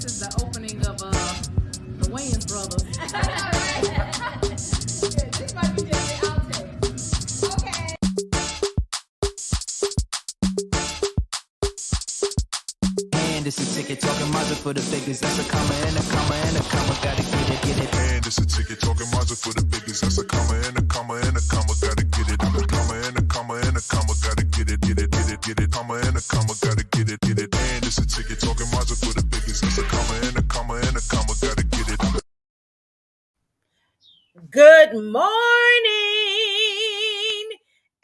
this is the opening of the Wayans brothers. This might be just the outtake. Okay. And it's a ticket talking Mazda for the biggest. That's a comma and a comma and a comma. Gotta get it. And it's a ticket talking Mazda for the biggest. That's a comma and a comma and a comma. Gotta get it. I'm a comma and a comma and a comma. Gotta get it. Comma and a comma. Gotta get it. And it's a ticket talking Mazda for the biggest. That's a comma and a comma and a comma. Gotta get it. Good morning,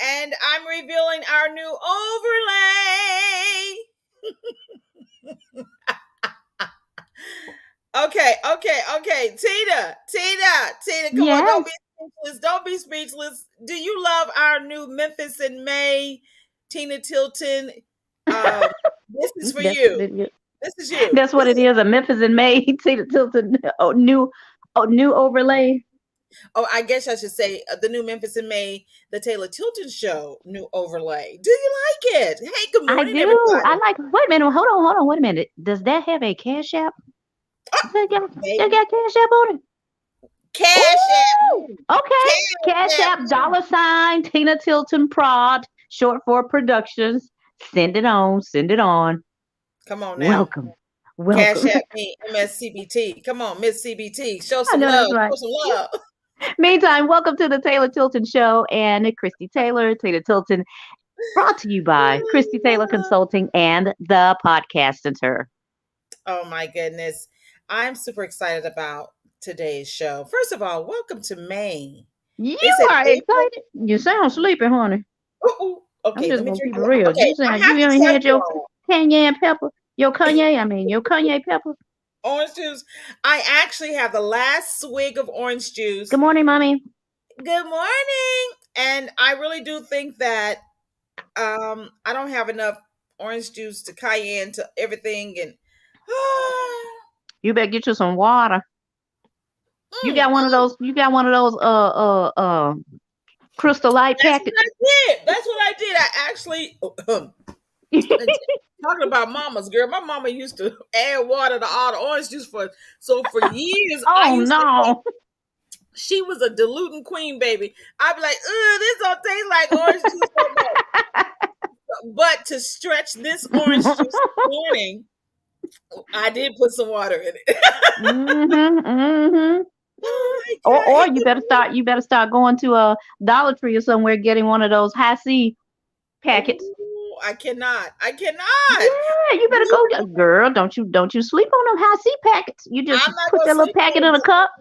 and I'm revealing our new overlay. Okay. Tina, come on, don't be speechless. Do you love our new Memphis in May, Tina Tilton? This is for you. This is you. That's what it is. A Memphis in May, Tina Tilton, new overlay. Oh, I guess I should say the new Memphis in May, the Taylor Tilton Show, new overlay. Do you like it? Hey, good morning, I do. everybody. I like. Wait a minute. Hold on. Wait a minute. Does that have a Cash App? They got Cash App on it. Cash App. Okay. Cash App $, Tina Tilton Prod, short for Productions. Send it on. Come on now. Welcome. Cash App me, MSCBT. Come on, Miss CBT. Show some love. Right. Show some love. Meantime, welcome to the Taylor Tilton Show and Christie Taylor, Taylor Tilton, brought to you by Christie Taylor Consulting and the Podcast Center. Oh my goodness. I'm super excited about today's show. First of all, welcome to May. You are excited? You sound sleepy, honey. Okay, I'm just let me gonna keep drink. it real. Okay, You sound you ain't had your cayenne pepper. Your cayenne pepper. Orange juice. I actually have the last swig of orange juice. Good morning, Mommy. Good morning. And I really do think that I don't have enough orange juice to cayenne to everything. And you better get you some water. You got one of those. You got one of those Crystal Light packets. That's what I did. I actually. Talking about mamas, girl. My mama used to add water to all the orange juice for years. She was a diluting queen, baby. I'd be like, this don't taste like orange juice no more. But to stretch this orange juice this morning, I did put some water in it. Or you better start going to a Dollar Tree or somewhere getting one of those high C packets. I cannot. Yeah, you better go, girl. Don't you sleep on them high C packets. You just put that little packet in a cup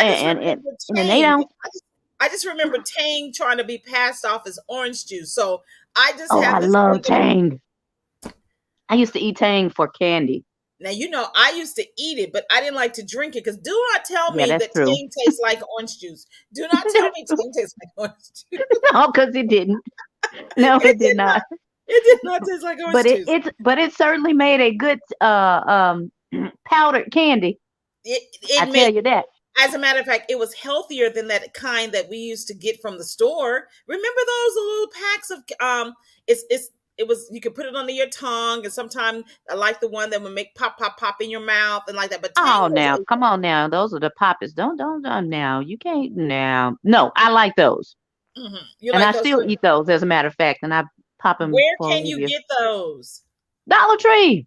and they don't. I just remember Tang trying to be passed off as orange juice. So I just I love Tang. I used to eat Tang for candy. Now, I used to eat it, but I didn't like to drink it because do not tell me that true. Tang tastes like orange juice. Do not tell me Tang tastes like orange juice. No, because it didn't. No, it did not. It did not taste like orange juice. But it certainly made a good powdered candy. I tell you that. As a matter of fact, it was healthier than that kind that we used to get from the store. Remember those little packs of it was you could put it under your tongue, and sometimes I like the one that would make pop in your mouth and like that. But come on now, those are the poppies. Don't now. You can't now. No, I like those. Mm-hmm. And I still eat those, as a matter of fact, and I pop them. Where can you get those? Dollar Tree.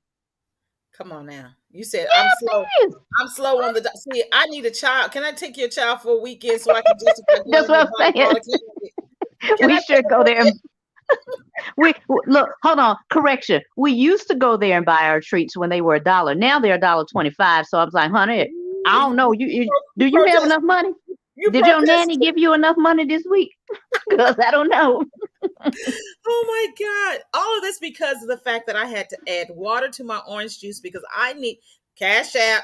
Come on now. You said I'm slow. Please. I'm slow on the. See, I need a child. Can I take your child for a weekend so I can just? That's what I'm saying. We should go there. Look. Hold on. Correction. We used to go there and buy our treats when they were $1. Now they're $1.25. So I was like, honey, I don't know. Do you have enough money? Did your nanny give you enough money this week? Because I don't know. Oh my God. All of this because of the fact that I had to add water to my orange juice because I need Cash App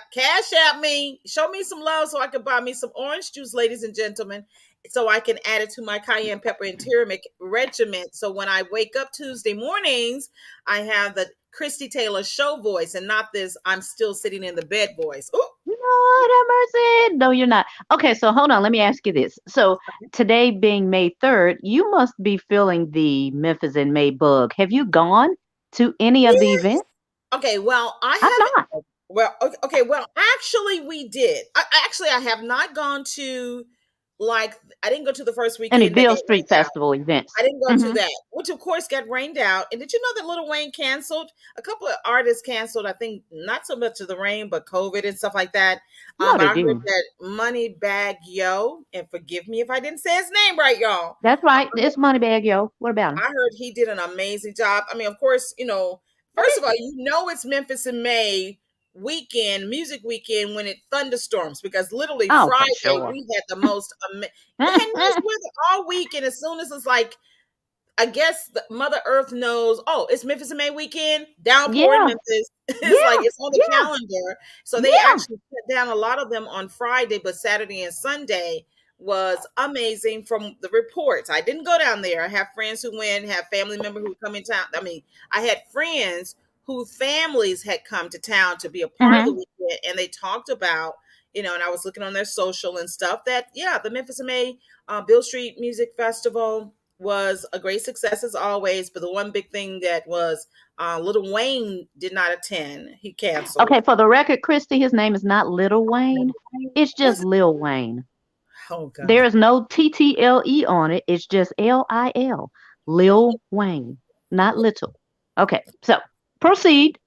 me. Show me some love so I can buy me some orange juice, ladies and gentlemen, so I can add it to my cayenne pepper and turmeric regimen. So when I wake up Tuesday mornings, I have the Christie Taylor show voice and not this I'm still sitting in the bed voice. Ooh. Lord have mercy. No, you're not. Okay, so hold on. Let me ask you this. So today being May 3rd, you must be feeling the Memphis in May bug. Have you gone to any of the events? Okay, well, I'm not. Well, okay. Well, actually, we did. I have not gone to like. I didn't go to the first Any weekend that Bill they Street rained out. Festival events. I didn't go to Hmm. that, which of course got rained out. And did you know that Little Wayne canceled? A couple of artists canceled. I think not so much of the rain, but COVID and stuff like that. No, But they I heard didn't. that Moneybag Yo, and forgive me if I didn't say his name right, y'all. That's right. It's Moneybag Yo. What about him? I heard he did an amazing job. I mean, of course, first of all, it's Memphis in May weekend, music weekend when it thunderstorms because literally Oh, for Friday sure. we had the most. We had nice weather all week, and as soon as it's like, I guess Mother Earth knows. Oh, it's Memphis in May weekend. Downpour in Yeah, Memphis. It's yeah, like it's on the yeah, calendar. So they yeah. actually shut down a lot of them on Friday, but Saturday and Sunday was amazing from the reports. I didn't go down there. I have friends who went, have family members who come in town. I mean, I had friends whose families had come to town to be a part of the Hmm. weekend, and they talked about, and I was looking on their social and stuff that, yeah, the Memphis in May Bill Street Music Festival was a great success as always. But the one big thing that was Little Wayne did not attend. He canceled. Okay, for the record, Christy, his name is not Little Wayne. It's just Was Lil Wayne. Oh God. There is no TTLE on it. It's just LIL. Lil Wayne, not little. Okay, so proceed.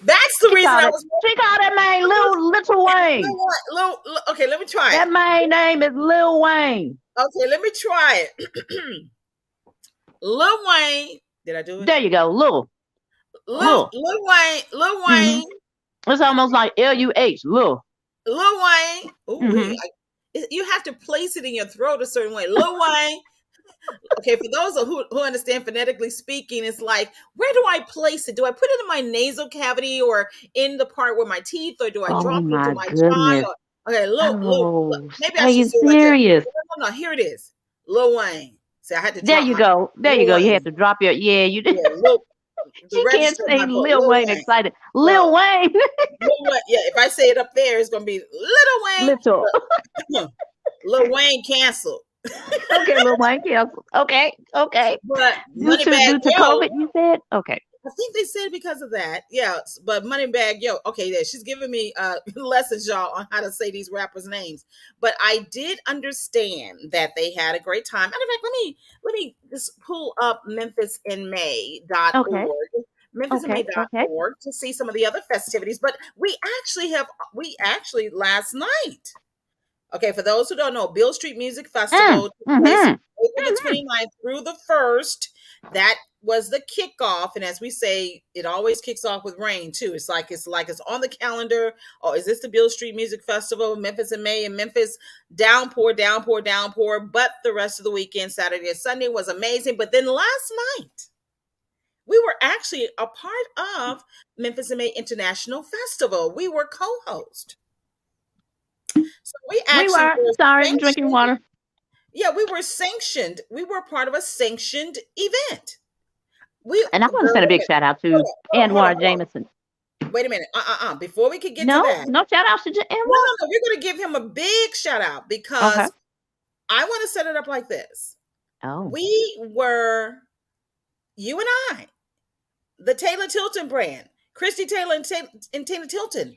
That's the She reason called I it. was She called that man Little Wayne. okay, let me try That it. man name is Lil Wayne. Okay, let me try it. Lil Wayne. Did I do it? There you go, Lil. Lil. Lil Wayne. Lil Hmm. Wayne. It's almost like LUH, Lil. Lil Wayne. Ooh, Hmm. you have to place it in your throat a certain way. Lil Wayne. Okay, for those who understand phonetically speaking, it's like, where do I place it? Do I put it in my nasal cavity or in the part where my teeth, or do I Oh drop it into my my jaw? goodness. Okay, Oh, maybe I are should you say it like this. serious? No, here it is. Lil Wayne. See, I had to There drop you my go. There you Lil go. You have Wayne. to drop your you did. Yeah, the She can't register of say my vote, Lil Lil Wayne Wayne. excited. Lil Well, Wayne. Lil Wayne. Yeah, if I say it up there, it's gonna be Little Wayne. Little. But, Lil Wayne canceled. Okay, Lil Wayne canceled. Okay, okay. But Due to Moneybag Yo, COVID, you said? Okay. I think they said because of that. Yeah, but Moneybag Yo. Okay, yeah, she's giving me lessons, y'all, on how to say these rappers' names. But I did understand that they had a great time. Matter of fact, let me just pull up Okay. memphisinmay.org. Okay. Okay. Memphisinmay.org to see some of the other festivities. But we actually last night. Okay, for those who don't know, Bill Street Music Festival took place Mm-hmm. April the 29th through the 1st. That was the kickoff. And as we say, it always kicks off with rain too. It's like it's on the calendar. Oh, is this the Bill Street Music Festival? Memphis in May and Memphis, downpour, downpour, downpour. But the rest of the weekend, Saturday and Sunday, was amazing. But then last night, we were actually a part of Memphis in May International Festival. We were co-host. So we We actually were were sorry, I'm drinking sanctioned. water. Yeah, we were sanctioned. We were part of a sanctioned event. We And I want to girl, send a wait a big minute. shout out Hold to on, hold on, Anwar hold on. Jamison. Wait a minute. Before we could get to No, that, no shout outs to no, Anwar. we're gonna give him a big shout out Okay. because I want to set it up like this. Oh. We were, you and I, the Taylor Tilton brand, Christie Taylor and Tina Tilton.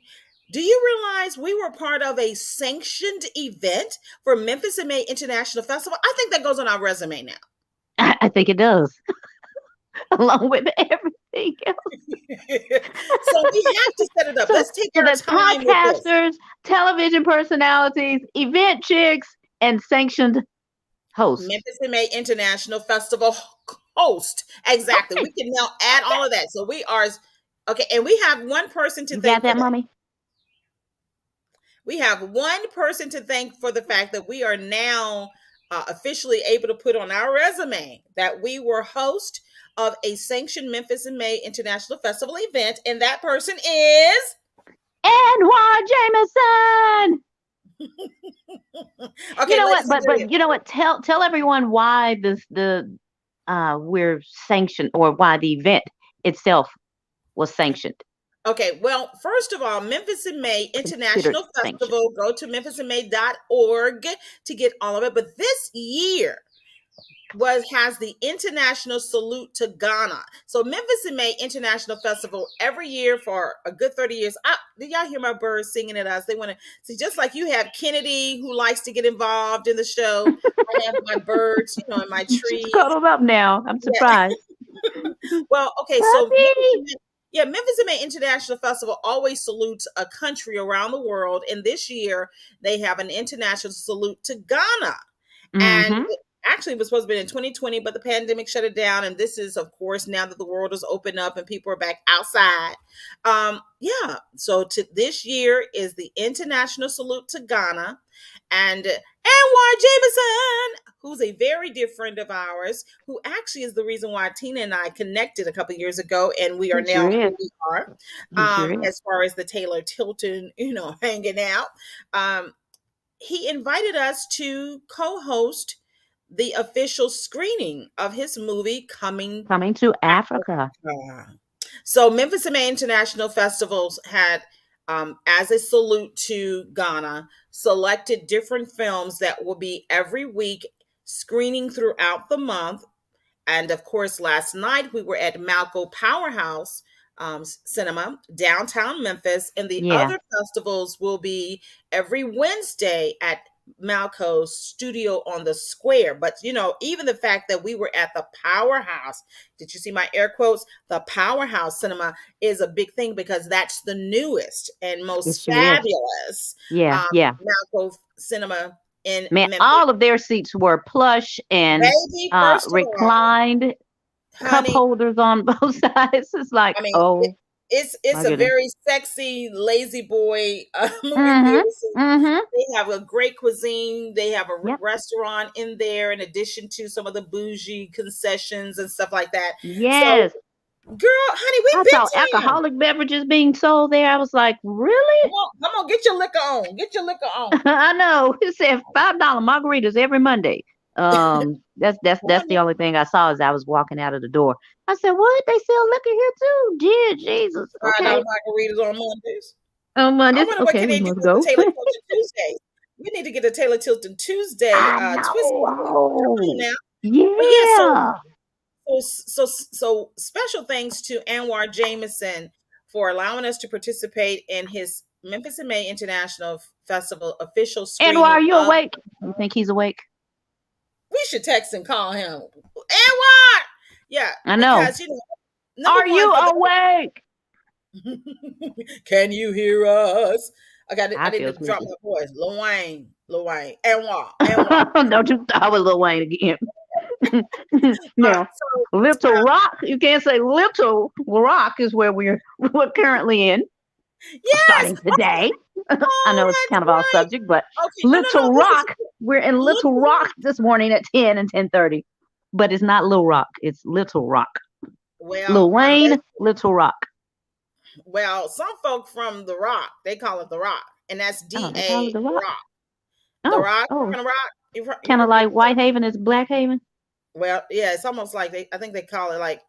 Do you realize we were part of a sanctioned event for Memphis in May International Festival? I think that goes on our resume now. I think it does. Along with everything else. So we have to set it up. So, Let's take so our that's time with this. podcasters, television personalities, event chicks, and sanctioned hosts. Memphis in May International Festival host. Exactly. We can now add all of that. So we are okay, and we have one person to You thank got that, for that. mommy? We have one person to thank for the fact that we are now officially able to put on our resume that we were host of a sanctioned Memphis in May International Festival event, and that person is Anwar Jamison. okay. You know what? ladies and But gentlemen, you know what? Tell everyone why we're sanctioned, or why the event itself was sanctioned. okay, well, first of all, Memphis in May Considered International sanctioned. Festival. Go to memphisinmay.org to get all of it. But this year, has the International Salute to Ghana. So Memphis in May International Festival every year for a good 30 years. Did y'all hear my birds singing at us? They want to see, just like you have Kennedy who likes to get involved in the show. I have my birds, in my trees. Cuddled up now. I'm surprised. Well, okay, so Memphis in May International Festival always salutes a country around the world, and this year they have an international salute to Ghana. And actually, it was supposed to be in 2020, but the pandemic shut it down. And this is, of course, now that the world is open up and people are back outside. So this year is the International Salute to Ghana. And Anwar Jamison, who's a very dear friend of ours, who actually is the reason why Tina and I connected a couple years ago, and we are now who we are. As far as the Taylor Tilton, hanging out. He invited us to co-host the official screening of his movie Coming to Africa. So Memphis in May International Festivals had, as a salute to Ghana, selected different films that will be every week screening throughout the month. And of course, last night we were at Malco Powerhouse Cinema, downtown Memphis, and the other festivals will be every Wednesday at Malco's Studio on the Square. But even the fact that we were at the Powerhouse, did you see my air quotes? The Powerhouse Cinema is a big thing because that's the newest and most fabulous Malco Cinema in Memphis. All of their seats were plush and reclined. Cup holders on both sides. It's like, it's a very sexy lazy boy movie. They have a great cuisine. They have a restaurant in there, in addition to some of the bougie concessions and stuff like that. Yes. So, girl, honey, I saw alcoholic beverages being sold there. I was like, really? Come on, get your liquor on. Get your liquor on. I know. It said $5 margaritas every Monday. That's the only thing I saw as I was walking out of the door. I said, "What? They sell liquor here too? Dear Jesus!" Okay. $5 margaritas on Mondays. On Mondays, okay, we must go. Taylor Tilton Tuesday. We need to get a Taylor Tilton Tuesday. So special thanks to Anwar Jamison for allowing us to participate in his Memphis in May International Festival official screening. Anwar, are you awake? You think he's awake? We should text and call him. Anwar! Yeah. I know. Because, are you awake? Can you hear us? I need to drop my voice. Lil Wayne. Anwar. Don't you start with Lil Wayne again. No. Little Rock. You can't say Little Rock is where we're currently in. Yes. Starting today. I know it's kind of off subject, but Little Rock. We're in Little Rock this morning at 10 and 10:30. But it's not Lil Rock. It's Little Rock. Well, Lil Wayne, Little Rock. Well, some folk from The Rock, they call it The Rock. And that's D-A The Rock. The Rock. From The Rock. Kind of like Whitehaven is Blackhaven? Well, yeah, it's almost like I think they call it like,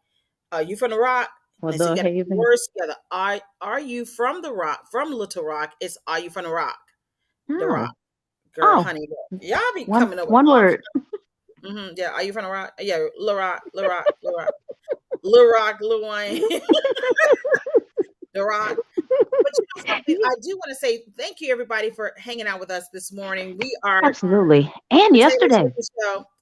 you from The Rock? Well, so you get words together. Are you from The Rock? From Little Rock, it's Are You from The Rock? The Rock. Girl, honey. Y'all be coming up with one word. Yeah, Are You from The Rock? Yeah, Lil Rock. Lil Wayne. The Rock. But I do want to say thank you, everybody, for hanging out with us this morning. We are absolutely, and yesterday.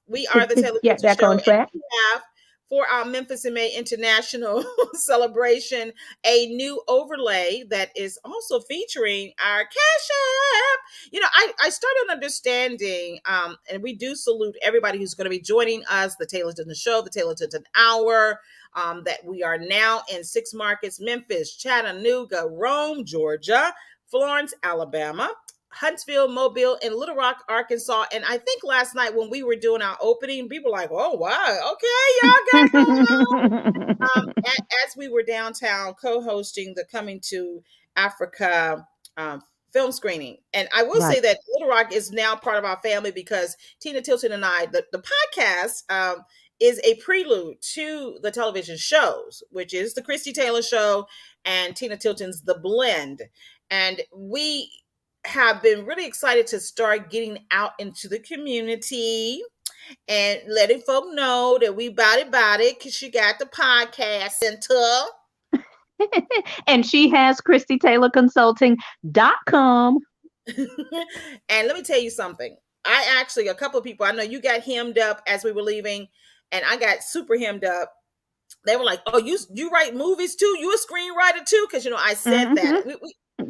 We are the Taylor Get back on track. We have, for our Memphis in May International celebration, a new overlay that is also featuring our Cash App. I started understanding, and we do salute everybody who's going to be joining us, the Taylor Tilton Show, the Taylor Tilton Hour, that we are now in 6 markets: Memphis, Chattanooga, Rome, Georgia, Florence, Alabama, Huntsville, Mobile, and Little Rock, Arkansas. And I think last night when we were doing our opening, people were like, "Oh, wow, okay, y'all got it going on." As we were downtown co-hosting the Coming to Africa film screening. And I will say that Little Rock is now part of our family because Tina Tilton and I, the podcast is a prelude to the television shows, which is the Christie Taylor Show and Tina Tilton's The Blend. And we have been really excited to start getting out into the community and letting folk know that we about it because she got the podcast center. And she has ChristieTaylorConsulting.com. And let me tell you something. I actually, a couple of people, I know you got hemmed up as we were leaving, and I got super hemmed up. They were like, "Oh, you write movies too? You a screenwriter too?" Because I said that.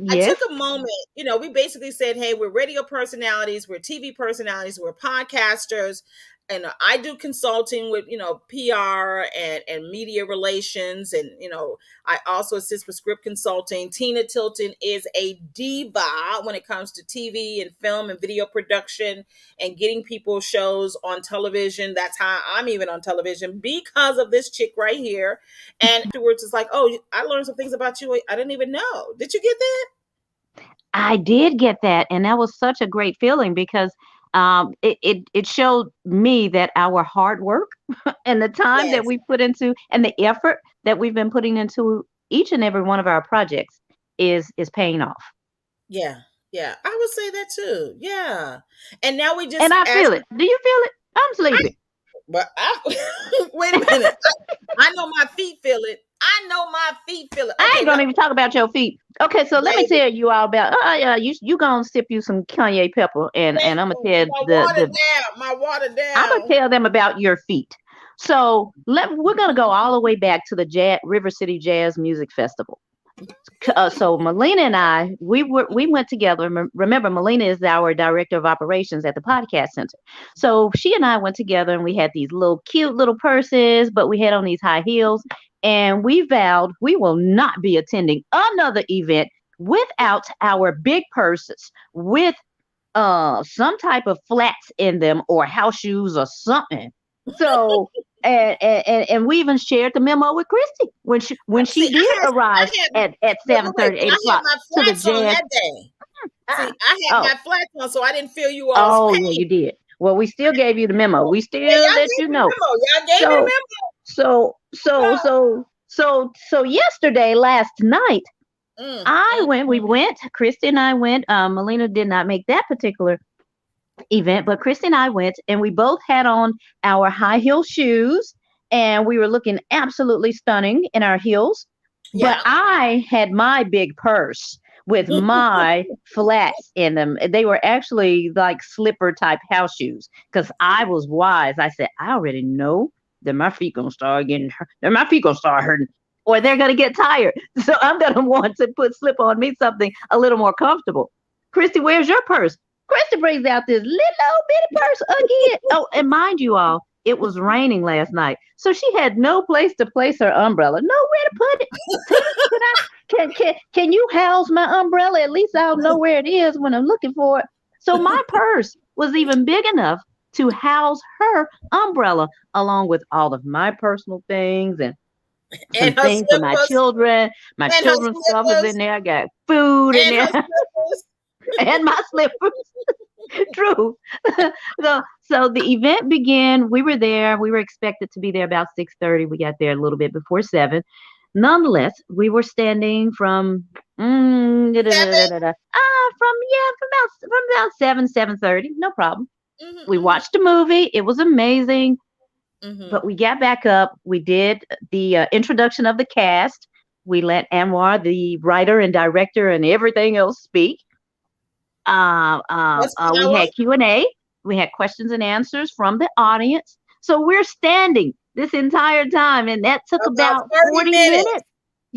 I Yes. took a moment. We basically said, "Hey, we're radio personalities, we're TV personalities, we're podcasters, and I do consulting with PR and media relations, and I also assist with script consulting. Tina Tilton is a diva when it comes to TV and film and video production and getting people shows on television. That's how I'm even on television because of this chick right here." And afterwards, it's like, "Oh, I learned some things about you I didn't even know." Did you get that? I did get that, and that was such a great feeling because it showed me that our hard work and the time that Yes. we put into and the effort that we've been putting into each and every one of our projects is paying off. Yeah. Yeah. I would say that too. Yeah. And now we just And I feel it. Do you feel it? I'm sleepy. But wait a minute. I know my feet feel it. I know my feet feel it. I Okay, ain't gonna even talk about your feet. Okay, so let me Baby. tell you all about. You gonna sip you some Kanye pepper, and I'm gonna tell my water down. I'm gonna tell them about your feet. So we're gonna go all the way back to the River City Jazz Music Festival. So Melina and I, we went together. Remember, Melina is our director of operations at the podcast center. So she and I went together, and we had these little cute little purses, but we had on these high heels, and we vowed we will not be attending another event without our big purses with some type of flats in them or house shoes or something. So and we even shared the memo with Christie when she did arrive at 7:30, 8 o'clock to the jazz. That day. See, I had my flats on, so I didn't feel you all. Oh, yeah, you did. Well, we still gave you the memo. We still let you know. Y'all gave me the memo. So yesterday, last night, we went, Christy and I went. Melina did not make that particular event, but Christy and I went, and we both had on our high heel shoes, and we were looking absolutely stunning in our heels. Yeah. But I had my big purse with my flats in them. They were actually like slipper type house shoes because I was wise. I said, I already know that my feet gonna start hurting, or they're gonna get tired. So I'm gonna want to slip on me something a little more comfortable. Christy, where's your purse? Christy brings out this little bitty purse again. Oh, and mind you all, it was raining last night, so she had no place to place her umbrella, nowhere to put it. Can you house my umbrella? At least I'll know where it is when I'm looking for it. So my purse was even big enough to house her umbrella, along with all of my personal things and some things for my children. My children's stuff is in there. I got food in there. And my slippers. True. So the event began. We were there. We were expected to be there about 6:30. We got there a little bit before 7. Nonetheless, we were standing from from about 7:30. No problem. We watched a movie. It was amazing. But we got back up. We did the introduction of the cast. We let Anwar, the writer and director and everything else, speak. We had Q&A. We had questions and answers from the audience. So we're standing this entire time, and that took about 40 minutes.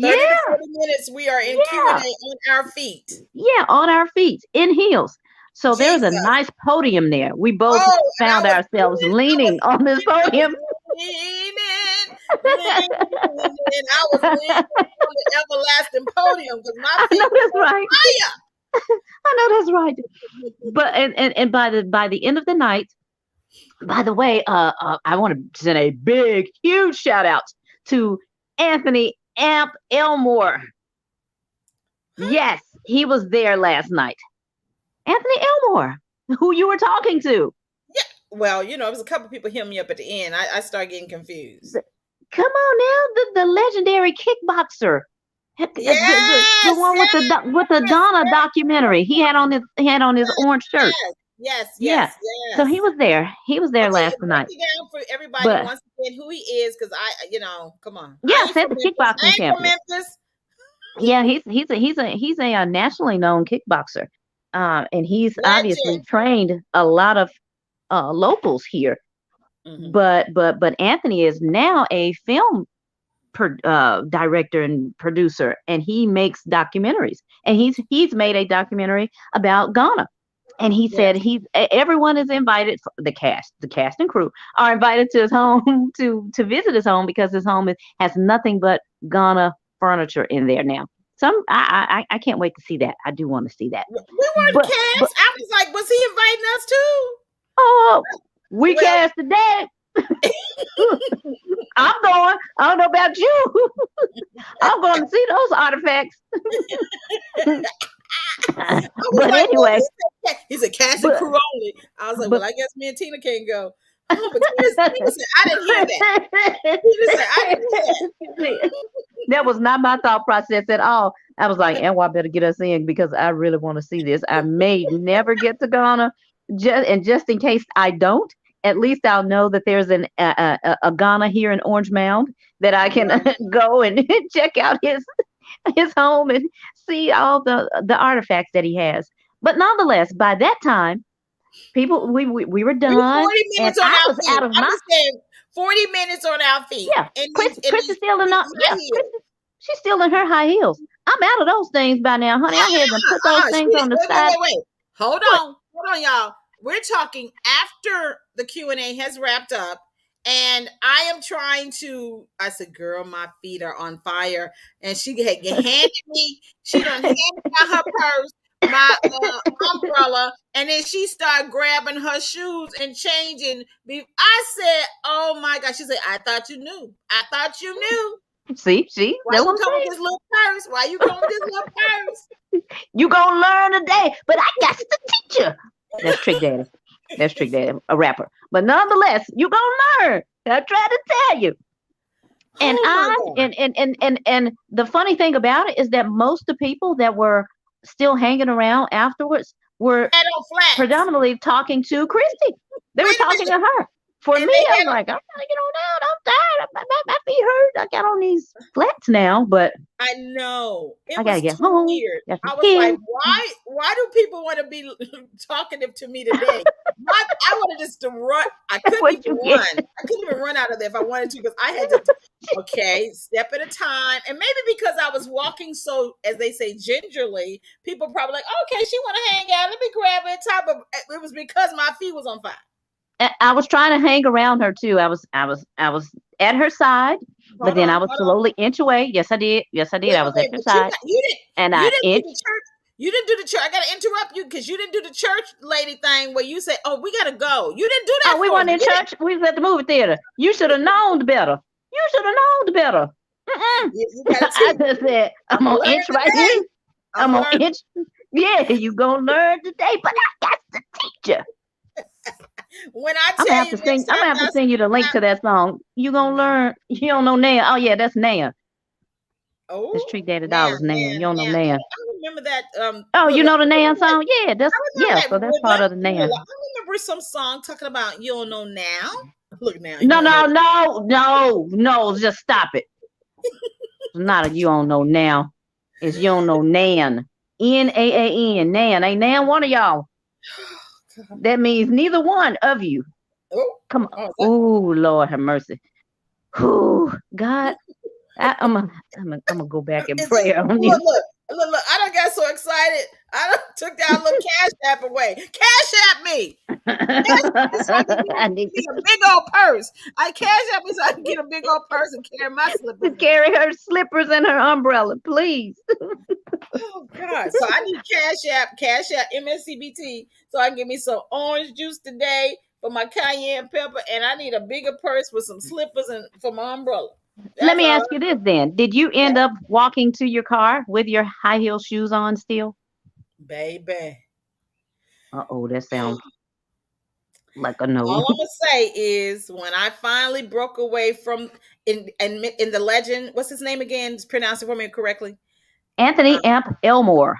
30 to 40 minutes. We are in Q&A on our feet. Yeah, on our feet, in heels. So there's a nice podium there. We both found ourselves leaning on this podium. Leaning. I was leaning on the everlasting podium because my feet were on fire. I know that's right. But and by the end of the night, by the way, I want to send a big, huge shout out to Anthony Amp Elmore. Yes, he was there last night. Anthony Elmore, who you were talking to. Yeah, well, it was a couple people hitting me up at the end. I started getting confused. Come on now, the legendary kickboxer. Yes, the one with the Donna documentary. He had on his orange shirt. Yes, Yeah. yes, So yes. he was there. He was there Okay, last break night. it down for everybody But once again who he is, because come on, I yes, ain't at from the Memphis. I kickboxing ain't from champion. Memphis. Yeah, he's a nationally known kickboxer. And he's obviously Legend. trained a lot of locals here. Hmm. But Anthony is now a film director and producer, and he makes documentaries. And he's made a documentary about Ghana. And he Yes. said everyone is invited. The cast and crew are invited to his home to visit his home, because his home has nothing but Ghana furniture in there now. I can't wait to see that. I do want to see that. We weren't But cast. I was like, was he inviting us too? oh, we Well, cast today. I'm going. I don't know about you. I'm going to see those artifacts. I was But like, well, anyway, he said cast and but crew only. I was like, well, but I guess me and Tina can't go. Oh, but Tina said, I didn't hear that. Tina said, I didn't hear that. that was not my thought process at all. I was like, Anwar better get us in, because I really want to see this. I may never get to Ghana, just in case I don't, at least I'll know that there's a Ghana here in Orange Mound that I can Right. go and check out his home and see all the artifacts that he has. But nonetheless, by that time, people we were We were done, 40 and minutes on I our was feet. out of I'm my just saying, 40 minutes on our feet. yeah. And Christie's still in high yeah. heels. She's still in her high heels. I'm out of those things by now, honey. I had them put those things on the side. Wait. Hold What? on, y'all. We're talking after the Q&A has wrapped up, and I am trying to. I said, "Girl, my feet are on fire," and she had handed me. She done handed me her purse, my umbrella, and then she started grabbing her shoes and changing. I said, "Oh my God!" She said, "I thought you knew. I thought you knew." See, Why that's you what come I'm with this little purse? Why you come with this little purse? saying. You gonna learn today, but I got to teach you. That's Trick Daddy. That's Trick Daddy, a rapper. But nonetheless, you gonna learn. I try to tell you. And Oh my God. and the funny thing about it is that most of the people that were still hanging around afterwards were Had on flats. predominantly talking to Christy. They were Wait a talking to minute. her. For And me, they I had was like, I'm trying to get on down. I'm tired. My feet hurt. I got on these flats now, but I know. I It gotta was get too home. weird. Got some I was like, kids. why do people want to be talkative to me today? I wanted just to run. I couldn't What even you run. get? I couldn't even run out of there if I wanted to, because I had to, okay, step at a time. And maybe because I was walking so, as they say, gingerly, people probably like, okay, she want to hang out. Let me grab her top. But it was because my feet was on fire. I was trying to hang around her too. I was at her side, but then I would Hold on. slowly inch away. Yes, I did. Yes, I did. I was at Wait, her but side, and you I didn't do the inched. church. You didn't do the church. I gotta interrupt you because you didn't do the church lady thing where you say, "Oh, we gotta go." You didn't do that Oh, we for weren't me. in church. We was at the movie theater. You should have known better. You should have known better. Mm-mm. You gotta I teach. just said, I'm I'm gonna gonna learn inch right here. today. I'm I'm gonna gonna learn. inch. Yeah, you gonna learn today, but I got to teach you. When I tell you next I'm time gonna have to send you the link to that song. You gonna learn. You don't know Nan. Oh yeah, that's Nan. oh, That's Trick Daddy man, Dollars Nan. You don't know man, Nan. I remember that. Oh, Look, you look, know the I Nan remember that. song? Yeah, I remember that so that's part of the rhythm. Nan. I remember some song talking about you don't know now. Look now, you No, don't know. no, no, no, no. Just stop it. It's not a you don't know now. It's you don't know Nan. Naan. Nan. Ain't Nan one of y'all. That means neither one of you. Oh, Come oh, on. Oh, Lord have mercy. Whew, God. I'm gonna go back and pray on you. Look! I done got so excited. I done took that little cash app away. Cash app me. Cash app me so I can I need get a big old purse. I cash app me so I can get a big old purse and carry my slippers. to carry her slippers and her umbrella, please. Oh God! So I need cash app MSCBT, so I can get me some orange juice today for my cayenne pepper, and I need a bigger purse with some slippers and for my umbrella. Let That's me all. ask you this then. Did you end up walking to your car with your high heel shoes on still? Baby. Uh-oh, that sounds like a no. All I'm gonna say is when I finally broke away from in the legend, what's his name again? Just pronounce it for me correctly. Anthony Um, Amp Elmore.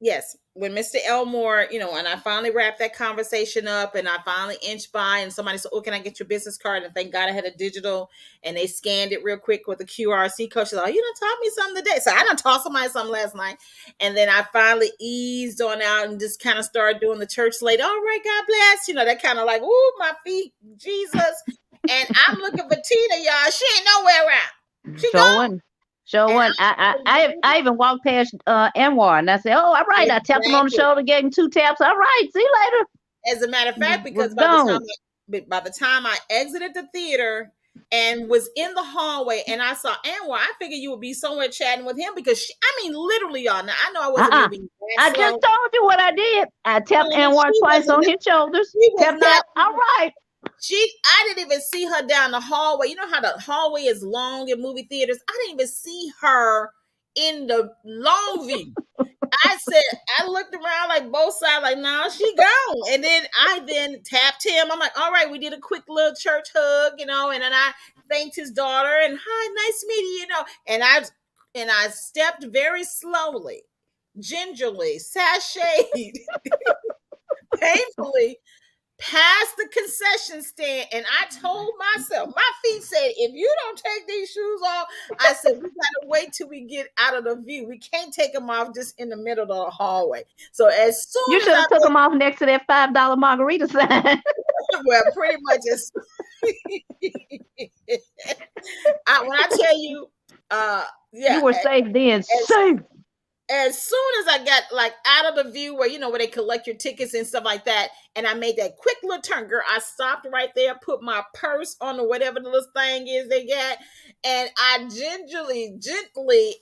yes, when Mr. Elmore, and I finally wrapped that conversation up and I finally inched by and somebody said, oh, can I get your business card? And thank God I had a digital and they scanned it real quick with a QRC code. She's like, oh, you done taught me something today. So I done taught somebody something last night. And then I finally eased on out and just kind of started doing the church slate. All right, God bless. That kind of like, ooh, my feet, Jesus. And I'm looking for Tina, y'all. She ain't nowhere around. She gone. Show one. I even walked past Anwar and I said, "Oh, all right." Exactly. I tapped him on the shoulder, gave him 2 taps. All right, see you later. As a matter of fact, because by the time I exited the theater and was in the hallway and I saw Anwar, I figured you would be somewhere chatting with him because literally, y'all. Now I know I wasn't moving. I just told you what I did. I tapped Anwar twice on his shoulders. Tap. All right. I didn't even see her down the hallway. You know how the hallway is long in movie theaters? I didn't even see her in the long view. I looked around like both sides, like, nah, she gone. And then I tapped him. I'm like, all right, we did a quick little church hug, and then I thanked his daughter and hi, nice meeting you, and I stepped very slowly, gingerly, sashayed, painfully past the concession stand, and I told myself, my feet said, if you don't take these shoes off, I said, we gotta wait till we get out of the view. We can't take them off just in the middle of the hallway. So as soon you should have took them off next to that $5 margarita sign. Well, pretty much it's when I tell you, you were safe then. Safe. As soon as I got like out of the view where where they collect your tickets and stuff like that, and I made that quick little turn, girl, I stopped right there, put my purse on the whatever the little thing is they got, and I gently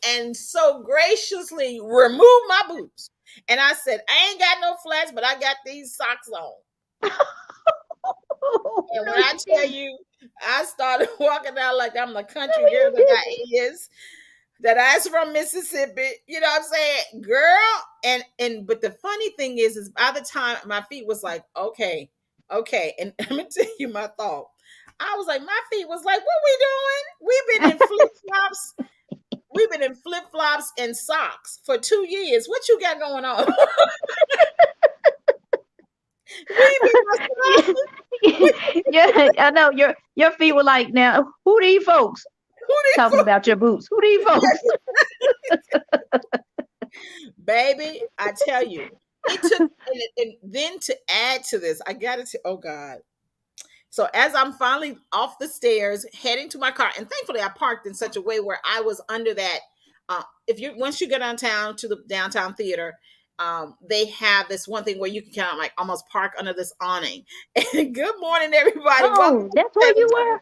and so graciously removed my boots. And I said, I ain't got no flats, but I got these socks on. And when I tell you, I started walking out like I'm the country girl that I is. That I's from Mississippi, you know what I'm saying, girl? And but the funny thing is by the time my feet was like, okay, and let me tell you my thought. I was like, my feet was like, what we doing? We've been in flip-flops and socks for 2 years. What you got going on? Yeah, I know your feet were like, now who these folks? Talking about your boots. Who these folks? Baby, I tell you, it took, and then to add to this, I got it. Oh God! So as I'm finally off the stairs, heading to my car, and thankfully I parked in such a way where I was under that. Once you go downtown to the downtown theater, they have this one thing where you can kind of like almost park under this awning. And good morning, everybody. Oh, that's where you were.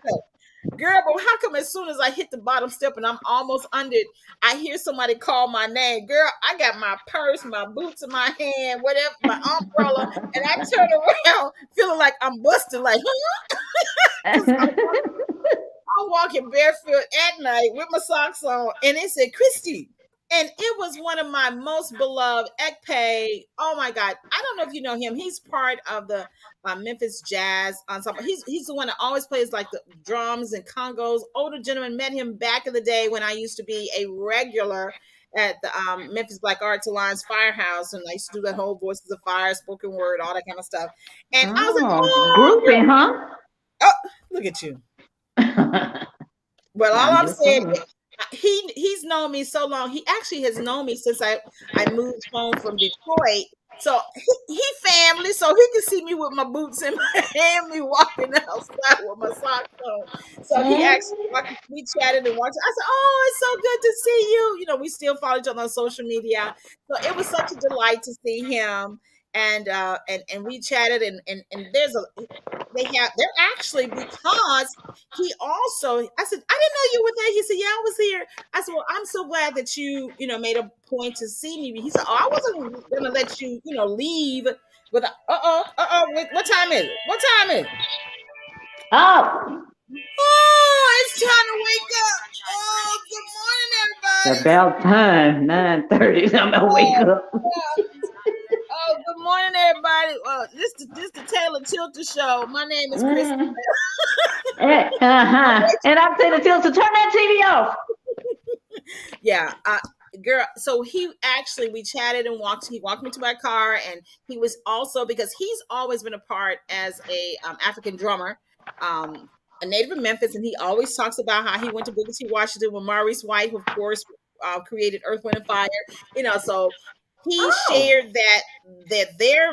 Girl, but how come as soon as I hit the bottom step and I'm almost under it, I hear somebody call my name? Girl, I got my purse, my boots in my hand, whatever, my umbrella, and I turn around feeling like I'm busted, like, huh? I'm walking barefoot at night with my socks on, and it said, Christie. And it was one of my most beloved Ekpe. Oh my God. I don't know if you know him. He's part of the Memphis Jazz Ensemble. He's the one that always plays like the drums and congos. Older gentleman, met him back in the day when I used to be a regular at the Memphis Black Arts Alliance Firehouse. And I used to do that whole Voices of Fire, spoken word, all that kind of stuff. And I was like, oh, groupie, huh? Oh, look at you. Well, all I'm saying is, he's known me so long. He actually has known me since I moved home from Detroit. So he family, so he can see me with my boots in my hand, me walking outside with my socks on. So he actually we chatted and watched. I said, "Oh, it's so good to see you." You know, we still follow each other on social media. So it was such a delight to see him. And we chatted and they're actually, because he also, I said, I didn't know you were there. He said, yeah, I was here. I said, well, I'm so glad that you made a point to see me. He said, oh, I wasn't gonna let you leave with what time is it? What time is it? Oh, it's time to wake up. Oh, good morning, everybody. About time, 9:30. I'm gonna wake up. Oh, good morning, everybody. Well, this the Taylor Tilton show. My name is Christie. And I'm saying to Tilton, turn that TV off. Yeah, girl, so we chatted and he walked me to my car, and he was also, because he's always been a part as a African drummer, a native of Memphis, and he always talks about how he went to Booker T. Washington with Maurice White, who of course created Earth, Wind and Fire, so he shared that their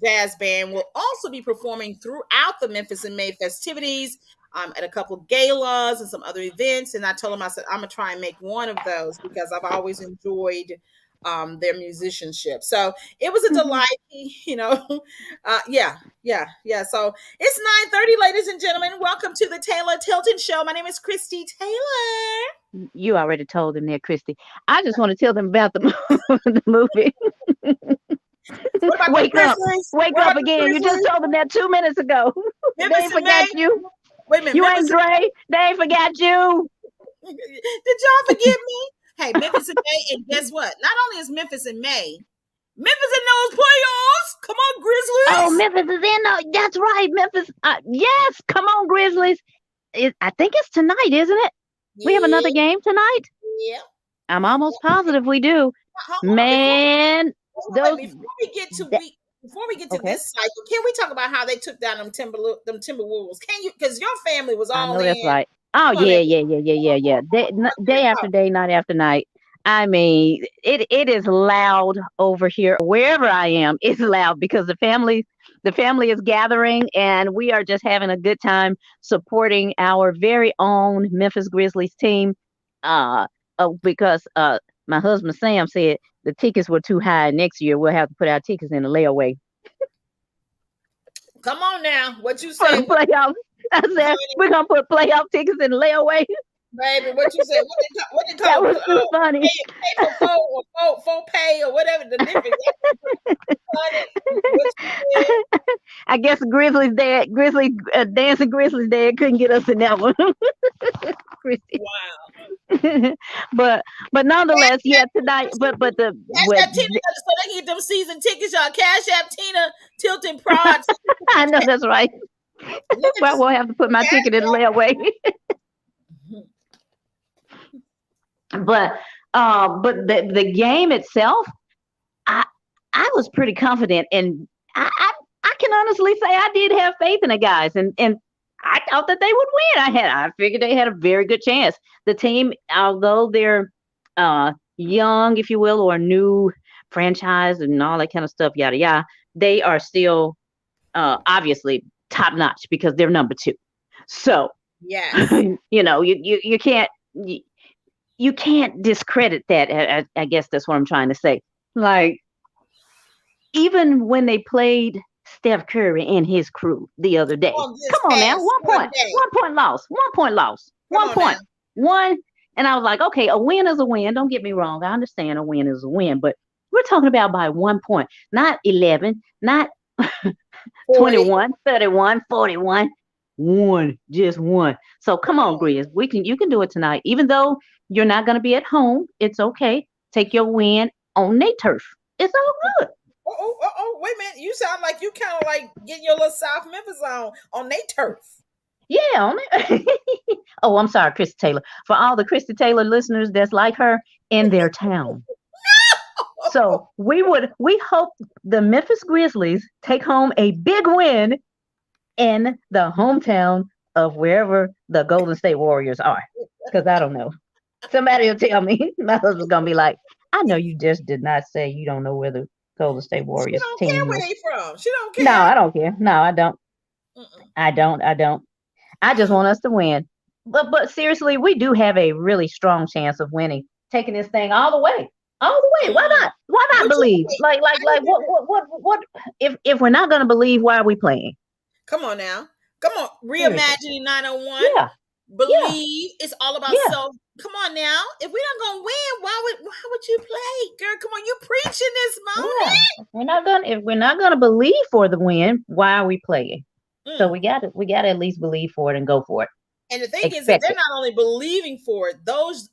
jazz band will also be performing throughout the Memphis in May festivities, at a couple of galas and some other events. And I told him, I said, I'm gonna try and make one of those because I've always enjoyed their musicianship. So it was a delight, yeah. So it's 9:30, ladies and gentlemen. Welcome to the Taylor Tilton Show. My name is Christie Taylor. You already told them there, Christy. I just want to tell them about the, the movie. Wake up again. You just told them that 2 minutes ago. They ain't forgot you. Wait a minute. You ain't Dre. They ain't forgot you. Did y'all forget me? Hey, Memphis in May, and guess what? Not only is Memphis in May, Memphis in those playoffs. Come on, Grizzlies. Oh, Memphis is in. That's right, Memphis. Yes, come on, Grizzlies. I think it's tonight, isn't it? We have another game tonight. Yeah. I'm almost positive we do. Man, before we get to this cycle, can we talk about how they took down them Timberwolves? Can you? Because your family was all. I know that's right. Oh yeah. Day after day, night after night. I mean, it is loud over here. Wherever I am, it's loud because the family is gathering, and we are just having a good time supporting our very own Memphis Grizzlies team. Because my husband Sam said the tickets were too high. Next year we'll have to put our tickets in the layaway. Come on now, what you say? Playoffs. I said we're gonna put playoff tickets in the layaway. Baby, what you said? What they call that was too funny. Pay for full pay or whatever the difference. I guess Dancing Grizzlies dad couldn't get us in that one. Wow. but nonetheless, tonight. But Tina, so they can get them season tickets, y'all. Cash App Tina Tilton Prod. I know that's right. Well, we'll have to put my ticket in the layaway. But the game itself, I was pretty confident, and I can honestly say I did have faith in the guys, and I thought that they would win. I figured they had a very good chance. The team, although they're young, if you will, or new franchise and all that kind of stuff, yada yada, they are still obviously top notch because they're number 2. So yeah, you can't discredit that. I guess that's what I'm trying to say. Like, even when they played Steph Curry and his crew the other day, come on now, 1 point loss. One. And I was like, okay, a win is a win. Don't get me wrong. I understand a win is a win, but we're talking about by 1 point, not 11, not 21, 31, 41. Just one. So come on, Grizz. You can do it tonight. Even though you're not going to be at home, it's okay. Take your win on their turf. It's all good. Oh, wait a minute. You sound like you kind of like getting your little South Memphis on their turf. Yeah, on it. Oh, I'm sorry, Christy Taylor. For all the Christy Taylor listeners that's like her in their town. So we hope the Memphis Grizzlies take home a big win in the hometown of wherever the Golden State Warriors are. Because I don't know. Somebody will tell me. My husband's going to be like, I know you just did not say you don't know where the Golden State Warriors team is. She don't care where they from. She don't care. No, I don't care. No, I don't. I don't. I just want us to win. But seriously, we do have a really strong chance of winning, taking this thing all the way. Why not? Why not believe? Like what if we're not going to believe, why are we playing? Come on now. Come on. Reimagining 901. Yeah. Believe. It's all about self. Come on now. If we're not gonna win, why would you play? Girl, come on, you preaching this moment. Yeah. If we're not gonna believe for the win, why are we playing? So we gotta at least believe for it and go for it. And the thing is that they're not only believing for it, those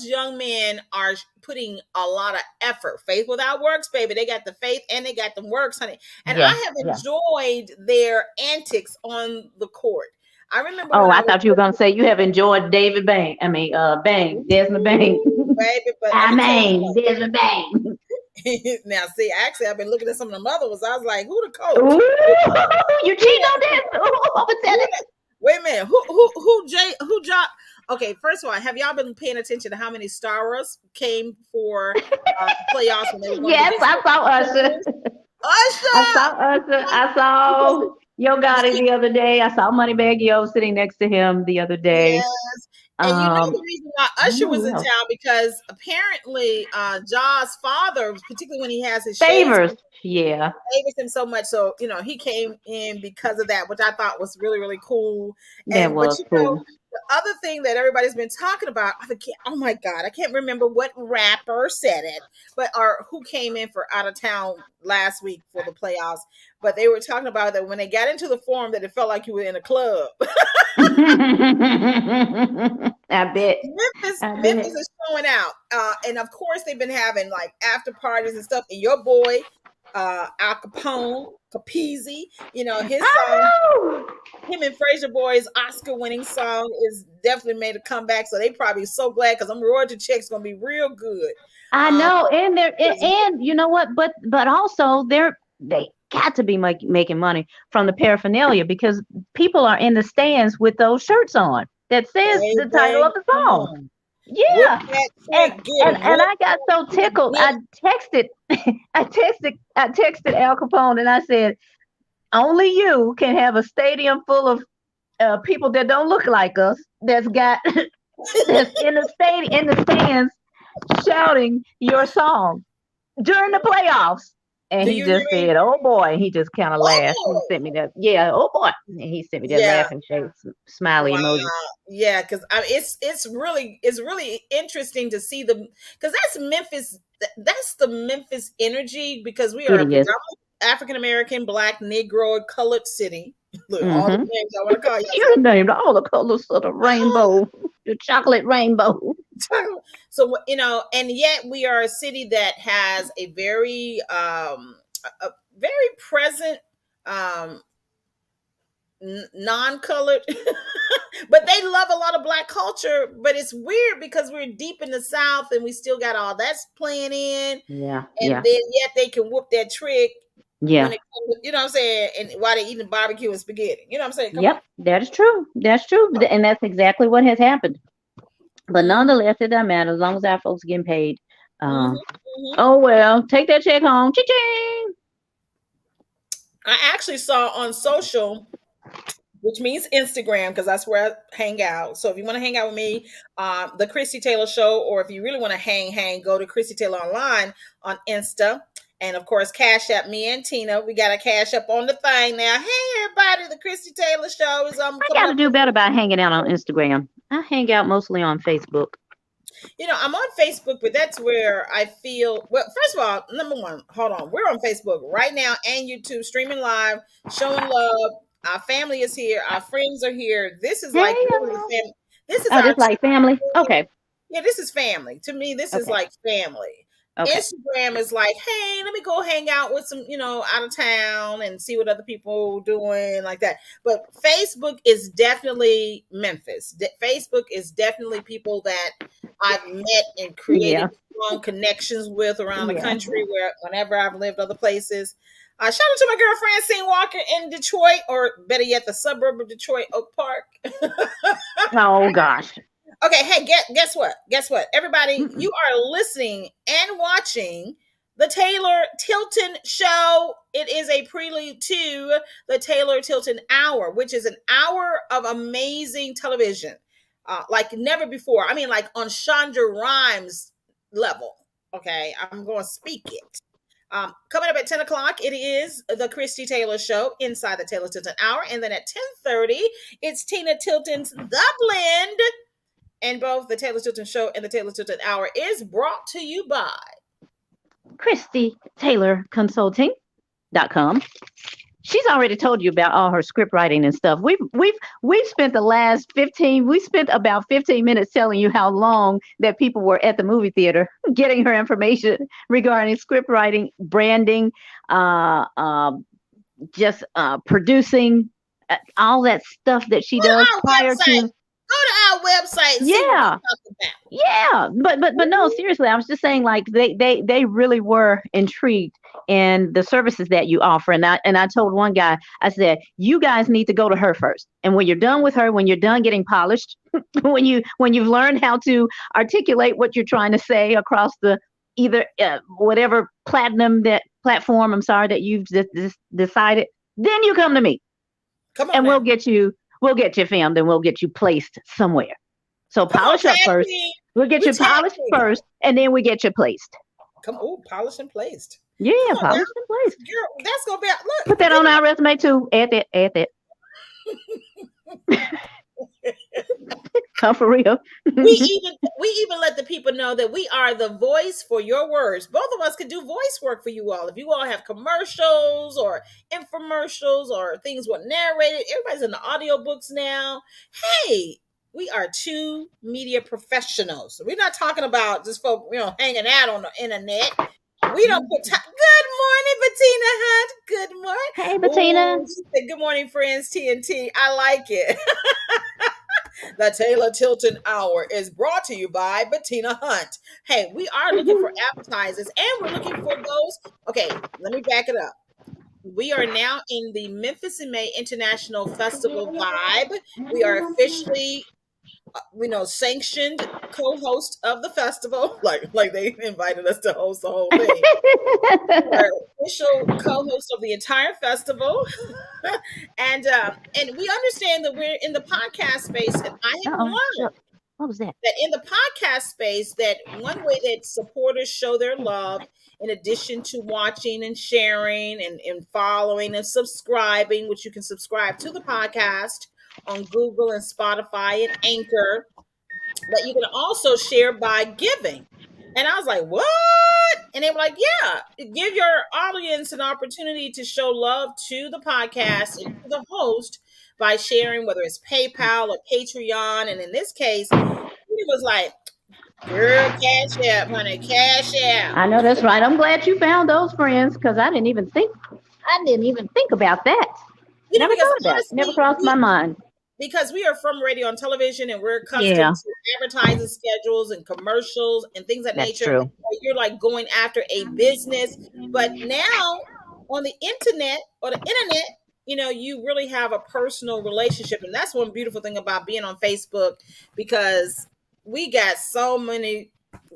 young men are putting a lot of effort. Faith without works, baby. They got the faith and they got the works, honey. And I have enjoyed their antics on the court. I remember Oh, when I I was thought you were gonna say you have enjoyed David Bang. I mean, Bang, Desmond Bang. ooh, baby, but let I me tell you mean, Desmond Bang. something. Now, see, actually, I've been looking at some of the other ones. I was like, who the coach? Ooh, you Who cheating that? on this? Ooh, I'm gonna tell Who it. that? Wait a minute. Who Jay? Who John? Okay, first of all, have y'all been paying attention to how many stars came for playoffs when they were going Yes, against I saw the Usher. Timberwolves? I Usher! saw Usher. I Because saw Yo Gotti see, the other day. I saw Moneybag Yo sitting next to him the other day. yes. And you know Um, the reason why I don't Usher know was who in else. town because apparently Ja's father, particularly when he has his shades, Favors. Yeah, favors him so much. So, he came in because of that, which I thought was really, really cool. that But was cool. the other thing that everybody's been talking about, oh my God, I can't remember what rapper said it, or who came in for out of town last week for the playoffs. But they were talking about that when they got into the forum that it felt like you were in a club. I bet. Memphis, I bet. Memphis is showing out, and of course they've been having like after parties and stuff. And your boy, Al Capone, Capizzi, his I song, know. him and Fraser Boy's Oscar-winning song is definitely made a comeback. So they probably so glad because them royalty checks gonna be real good. I Um, know, and they're and you know what? But also they got to be making money from the paraphernalia because people are in the stands with those shirts on that says the title of baby, the come song. on, whoop Yeah, that and trick, get him, and whoop I got so that trick, tickled. get I him. texted, I texted Al Capone and I said, only you can have a stadium full of people that don't look like us. That's got that's in the stadium in the stands shouting your song during the playoffs. And Do he you hear just me? said, "Oh boy," he just kind of laughed. He Oh, sent me that, yeah, oh boy. And he sent me that yeah. laughing face, smiley Wow. emoji. Yeah, because it's really interesting to see because that's Memphis. That's the Memphis energy because we are It a is. predominantly African American, Black, Negro, colored city. Look, all the Mm-hmm. names I want to call You named all the colors of the rainbow, the chocolate rainbow. you. So and yet we are a city that has a very a very present um non-colored but they love a lot of black culture, but it's weird because we're deep in the south and we still got all that's playing in, Yeah, and yeah, then yet they can whoop that trick when yeah. it comes, what I'm saying, and while they're eating barbecue and spaghetti, what I'm saying, come on. Yep, that is true. That's true, and that's exactly what has happened. But Hmm. nonetheless, it doesn't matter as long as our folks getting paid. Hmm. Um, Hmm. oh well, take that check home. Cha-ching. I actually saw on social, which means Instagram, because that's where I hang out. So if you want to hang out with me, the Christy Taylor Show, or if you really want to hang, go to Christy Taylor Online on Insta. And of course, Cash App me and Tina. We got a cash up on the thing now. Hey, everybody, the Christy Taylor Show is I coming got to up. do better by hanging out on Instagram. I hang out mostly on Facebook. I'm on Facebook, but that's where I feel. Well, first of all, number one, hold on. We're on Facebook right now and YouTube, streaming live, showing love. Our family is here. Our friends are here. This is Hey, like literally y'all. family. This is Oh, our just like family. Okay, yeah, this is family. To me, this is okay, like family. okay. Instagram is like, hey, let me go hang out with some, out of town and see what other people doing like that. But Facebook is definitely Memphis. Facebook is definitely people that I've met and created Yeah, strong connections with around the yeah. country where whenever I've lived other places. Shout out to my girl Francine Walker in Detroit, or better yet, the suburb of Detroit, Oak Park. Oh gosh. Okay, hey, guess what? Guess what? Everybody, Mm-mm. you are listening and watching the Taylor Tilton Show. It is a prelude to the Taylor Tilton Hour, which is an hour of amazing television, like never before. I mean, like on Shonda Rhimes level. Okay, I'm going to speak it. Coming up at 10 o'clock, it is the Christy Taylor Show inside the Taylor Tilton Hour. And then at 10:30, it's Tina Tilton's The Blend. And both the Taylor Tilton Show and the Taylor Tilton Hour is brought to you by Christie Taylor Consulting.com. She's already told you about all her script writing and stuff. We've spent the last 15, we spent about 15 minutes telling you how long that people were at the movie theater getting her information regarding script writing, branding, just producing, all that stuff that she Go to does our prior website. to. Go to our website and see what we're Yeah. talking about. Yeah, but no, seriously, I was just saying, like, they really were intrigued in the services that you offer, and I told one guy, I said, you guys need to go to her first, and when you're done with her, when you're done getting polished, when you've learned how to articulate what you're trying to say across the either whatever platform, I'm sorry, that you've decided, then you come to me, Come on, and now. we'll get you filmed, and we'll get you placed somewhere. So Come on, polish up tag first. team. We'll get We you tag polished team. first, and then we get you placed. Come on, polished and placed. Yeah, Come on, polished and placed. Girl, that's gonna be look. Put that on our resume too. Add that. Come for real. we even let the people know that we are the voice for your words. Both of us could do voice work for you all. If you all have commercials or infomercials or things were narrated, everybody's in the audiobooks now. Hey, we are two media professionals. We're not talking about just folk, hanging out on the internet. We don't put time. Good morning, Bettina Hunt. Good morning. Hey, Bettina. Ooh, she said, good morning, friends. TNT. I like it. The Taylor Tilton Hour is brought to you by Bettina Hunt. Hey, we are looking for advertisers, and we're looking for those. Okay, let me back it up. We are now in the Memphis in May International Festival vibe. We are officially, sanctioned co-host of the festival. Like they invited us to host the whole thing. We're official co-host of the entire festival. and we understand that we're in the podcast space, and I have learned what was that? That in the podcast space, that one way that supporters show their love, in addition to watching and sharing and following and subscribing, which you can subscribe to the podcast on Google and Spotify and Anchor, that you can also share by giving. And I was like, what? And they were like, yeah, give your audience an opportunity to show love to the podcast and to the host by sharing, whether it's PayPal or Patreon. And in this case, he was like, girl, cash app, honey, cash app. I know that's right. I'm glad you found those friends, because I didn't even think about that. Never thought about it. Never crossed my mind. Because we are from radio and television, and we're accustomed to advertising schedules and commercials and things of that nature. True. You're like going after a business. But now on the internet, you really have a personal relationship. And that's one beautiful thing about being on Facebook, because we got so many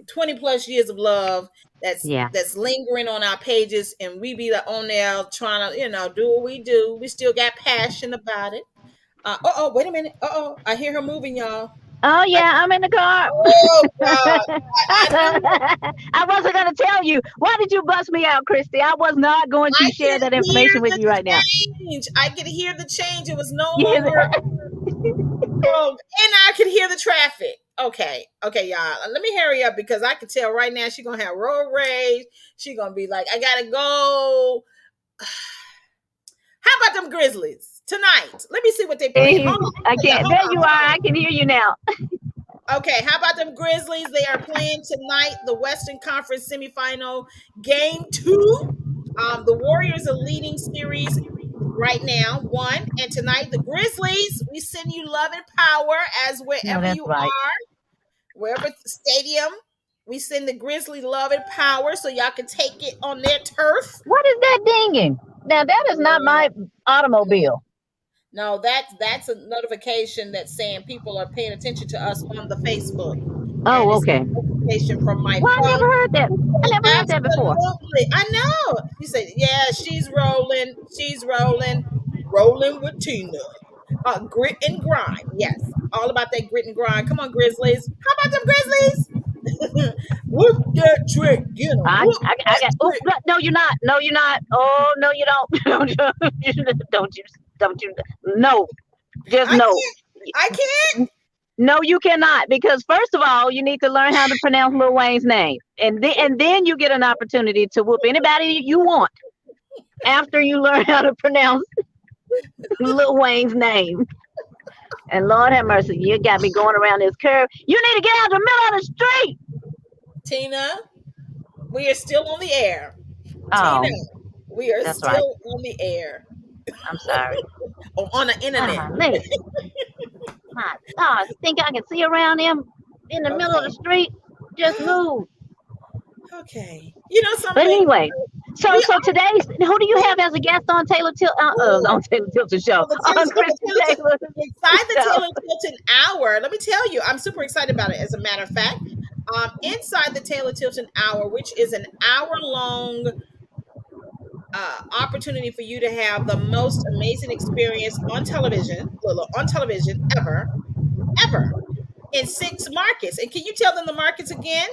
20 plus years of love that's lingering on our pages, and we be on there trying to, do what we do. We still got passion about it. Wait a minute. I hear her moving, y'all. Oh, yeah, I'm in the car. Oh, God. I wasn't going to tell you. Why did you bust me out, Christie? I was not going to share that information with you right now. I could hear the change. It was no longer. And I could hear the traffic. Okay, y'all. Let me hurry up, because I can tell right now she's going to have road rage. She's going to be like, I got to go. How about them Grizzlies? Tonight, let me see what they play. I can't. There you are. I can hear you now. Okay, how about them Grizzlies? They are playing tonight, the Western Conference semifinal, game 2. The Warriors are leading series right now, 1. And tonight, the Grizzlies, we send you love and power as wherever you are, wherever stadium. We send the Grizzly love and power so y'all can take it on their turf. What is that dinging? Now, that is not my automobile. No, that's a notification that's saying people are paying attention to us on the Facebook. Oh, okay. Notification from my phone. I never heard that. I never heard that before. I know. She said, yeah, she's rolling. She's rolling with Tina. Grit and grind. Yes, all about that grit and grind. Come on, Grizzlies. How about them Grizzlies? Whoop that trick. Get 'em. I got. No, you're not. No, you're not. Oh, no, you don't. Don't you? No, just no. I can't. No, you cannot, because first of all, you need to learn how to pronounce Lil Wayne's name, and then you get an opportunity to whoop anybody you want after you learn how to pronounce Lil Wayne's name. And Lord have mercy, you got me going around this curve. You need to get out the middle of the street. Tina, we are still on the air. Oh, Tina, we are still on the air. I'm sorry. or on the internet. Man. My God, you think I can see around them in the middle of the Okay. street? Just move. Okay. You know But something? anyway, so We today's who do you have as a guest on on Taylor Tilton show on the on Taylor, Christie Taylor's inside the show? Taylor Tilton hour. Let me tell you, I'm super excited about it. As a matter of fact, inside the Taylor Tilton hour, which is an hour long opportunity for you to have the most amazing experience on television, Lila, on television ever in 6 markets. And can you tell them the markets again?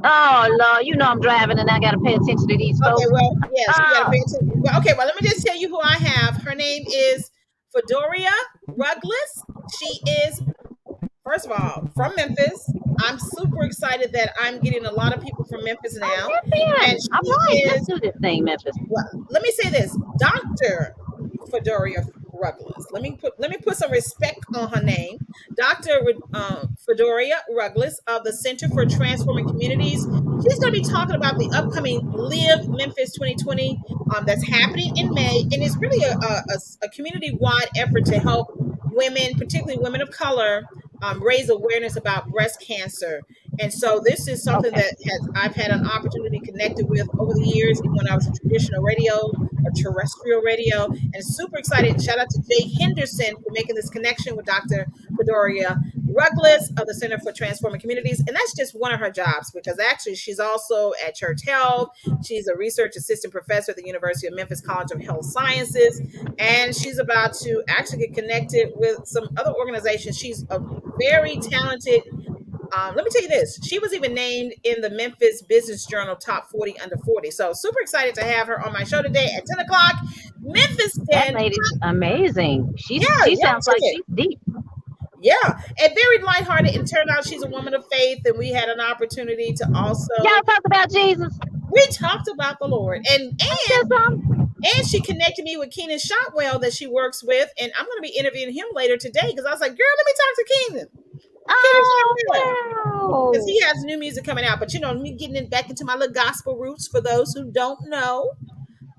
Oh Lord, you know I'm driving and I gotta pay attention to these Okay, folks. well, yes, you got to Oh, pay attention. Well, okay, well, let me just tell you who I have. Her name is Fedoria Ruggles. She is, first of all, from Memphis. I'm super excited that I'm getting a lot of people from Memphis now. And Memphis. All she right, let's is, do this thing, Memphis. well, let me say this, Dr. Fedoria Ruggles. Let me put some respect on her name. Dr. Fedoria Ruggles of the Center for Transforming Communities. She's going to be talking about the upcoming Live Memphis 2020 that's happening in May, and it's really a community-wide effort to help women, particularly women of color, raise awareness about breast cancer. And so this is something Okay. that I've had an opportunity connected with over the years, even when I was in traditional radio or terrestrial radio, and super excited. Shout out to Jay Henderson for making this connection with Dr. Fedoria Ruggles of the Center for Transforming Communities. And that's just one of her jobs, because actually she's also at Church Health. She's a research assistant professor at the University of Memphis College of Health Sciences. And she's about to actually get connected with some other organizations. She's a very talented, let me tell you this. She was even named in the Memphis Business Journal Top 40 Under 40. So super excited to have her on my show today at 10 o'clock. Memphis That 10. lady's amazing. Yeah, She yeah, sounds like she's deep. yeah. And very lighthearted. And turned out she's a woman of faith. And we had an opportunity to also, Y'all talk about Jesus. we talked about the Lord. That's something. And she connected me with Keenan Shotwell that she works with. And I'm going to be interviewing him later today, because I was like, girl, let me talk to Keenan. Oh, Because wow. he has new music coming out. But you know, me getting it back into my little gospel roots, for those who don't know.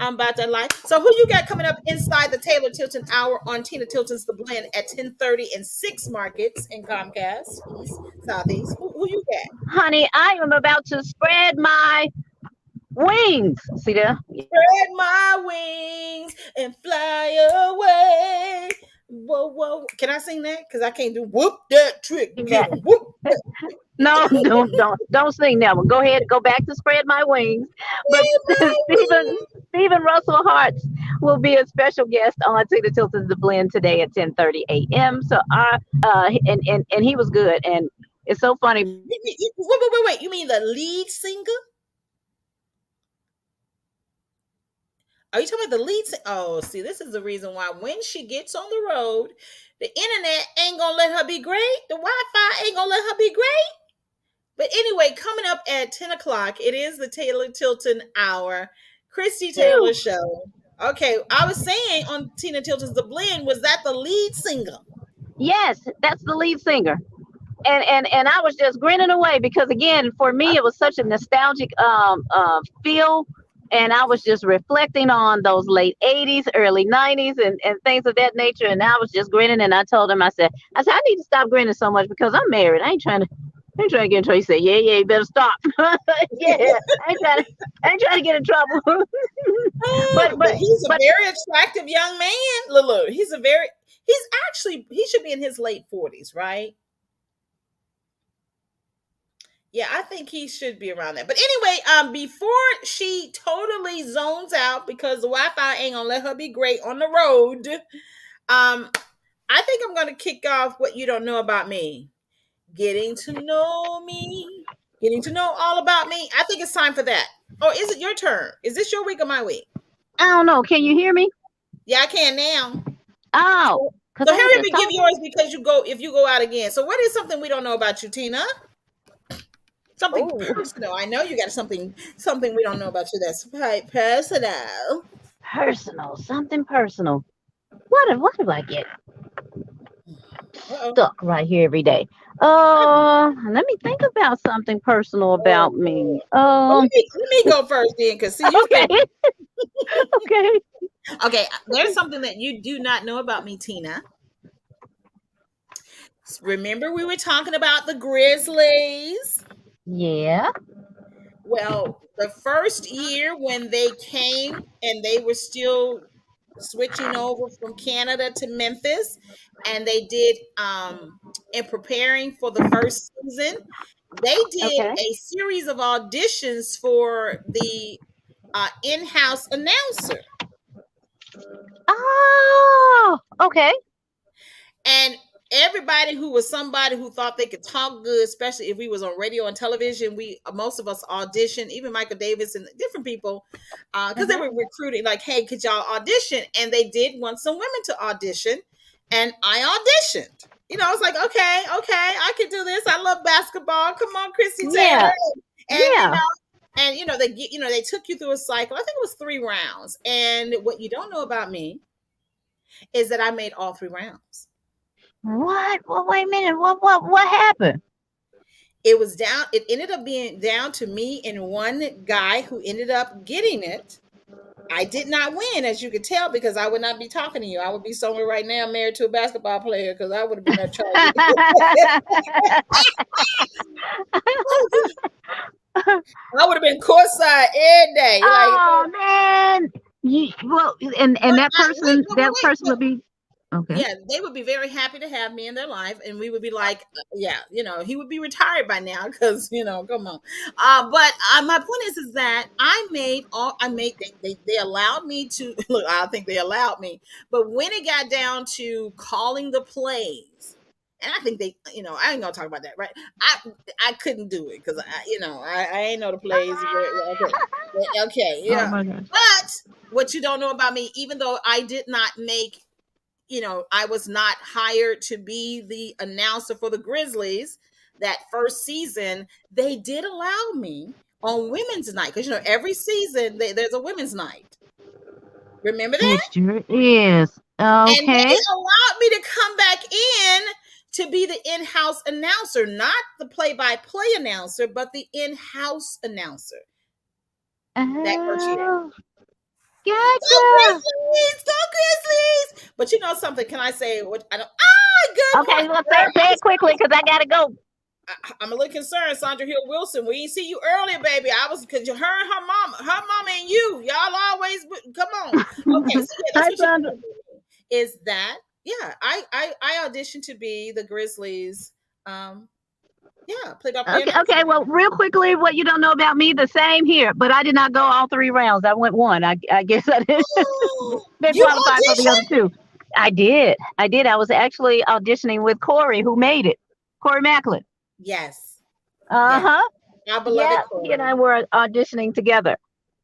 I'm about that life. So who you got coming up inside the Taylor Tilton hour on Tina Tilton's The Blend at 10:30 in 6 markets in Comcast, East, Southeast? Who you got? Honey, I am about to spread my wings. See there? Spread my wings and fly away. Whoa, whoa. Can I sing that? Because I can't do whoop that trick. Get 'em, whoop that. No, don't sing that one. Go ahead, go back to spread my wings. But Stephen Russell Hartz will be a special guest on Tina Tilton's The Blend today at 10:30 a.m. So and he was good, and it's so funny. Wait. You mean the lead singer? Are you talking about the lead singer? Oh, see, this is the reason why when she gets on the road, the internet ain't gonna let her be great. The Wi-Fi ain't gonna let her be great. But anyway, coming up at 10 o'clock, it is the Taylor Tilton hour, Christie Taylor show. Okay, I was saying on Tina Tilton's The Blend, was that the lead singer? Yes, that's the lead singer. And I was just grinning away, because again, for me, it was such a nostalgic feel. And I was just reflecting on those late 80s, early 90s and things of that nature. And I was just grinning, and I told him, I said, I need to stop grinning so much, because I'm married. I ain't trying to get in trouble. He said, yeah, you better stop. Yeah, I ain't trying to get in trouble. but he's a very attractive young man, Lulu. He should be in his late 40s, right? Yeah, I think he should be around that. But anyway, before she totally zones out because the Wi-Fi ain't gonna let her be great on the road, I think I'm gonna kick off what you don't know about me. Getting to know me, getting to know all about me. I think it's time for that. Oh, is it your turn? Is this your week or my week? I don't know. Can you hear me? Yeah, I can now. Oh, so hurry up and give yours, because if you go out again. So what is something we don't know about you, Tina? Something personal. I know you got something we don't know about you that's quite personal. Something personal. What do I get stuck right here every day? Let me think about something personal about me. Let me go first then, because see, okay. Okay. Okay, there's something that you do not know about me, Tina. Remember, we were talking about the Grizzlies? Yeah. Well, the first year when they came and they were still switching over from Canada to Memphis, and they did in preparing for the first season, they did Okay. a series of auditions for the in-house announcer. Oh, okay. And everybody who was somebody who thought they could talk good, especially if we was on radio and television, most of us auditioned, even Michael Davis and different people, because they were recruiting, like, hey, could y'all audition? And they did want some women to audition, and I auditioned. I was like, okay, I can do this. I love basketball. Come on, Christie Taylor. Yeah. And they took you through a cycle. I think it was 3 rounds. And what you don't know about me is that I made all 3 rounds. What? Well, wait a minute. What happened? It ended up being down to me and one guy who ended up getting it. I did not win, as you could tell, because I would not be talking to you. I would be somewhere right now married to a basketball player, because I would have been at Charlie. I would have been courtside every day. Oh man! And that person would be okay. Yeah, they would be very happy to have me in their life, and we would be like, he would be retired by now, because come on. But my point is that they allowed me to look. I think they allowed me, but when it got down to calling the plays, and I think they, I ain't gonna talk about that, right? I couldn't do it because I ain't know the plays. Okay, yeah. Oh my gosh. But what you don't know about me, even though I did not make. I was not hired to be the announcer for the Grizzlies that first season. They did allow me on women's night, because every season there's a women's night. Remember that? It sure is. Okay. And they allowed me to come back in to be the in-house announcer, not the play-by-play announcer, but the in-house announcer. That first year. Gotcha. Go Grizzlies! But you know something? Can I say what I don't? Good. Okay, well, say it quickly, because I gotta go. I'm a little concerned, Sandra Hill Wilson. We didn't see you earlier, baby. I was, because her and her mama and y'all always come on. Okay, so that's what is that? Yeah, I auditioned to be the Grizzlies. Play-by-play. Okay. Well, real quickly, what you don't know about me, the same here. But I did not go all 3 rounds. I went 1. I guess I didn't. They qualified for the other 2. I did. I was actually auditioning with Corey, who made it. Corey Macklin. Yes. Uh-huh. I beloved Corey. He and I were auditioning together.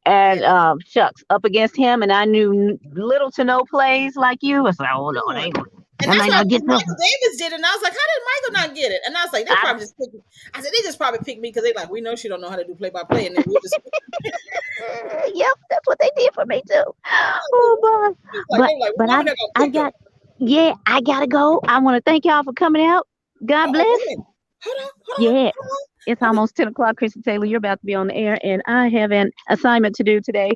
And shucks, up against him, and I knew little to no plays like you. I was like, oh no, it ain't. And that's why Michael Davis did it. And I was like, how did Michael not get it? And I was like, they probably just picked me. I said, they just probably picked me because they like, we know she don't know how to do play-by-play. And then we just yep, that's what they did for me too. Oh boy. But I gotta go. I want to thank y'all for coming out. God bless. Hold on. It's on. Almost 10 o'clock, Christie Taylor. You're about to be on the air, and I have an assignment to do today.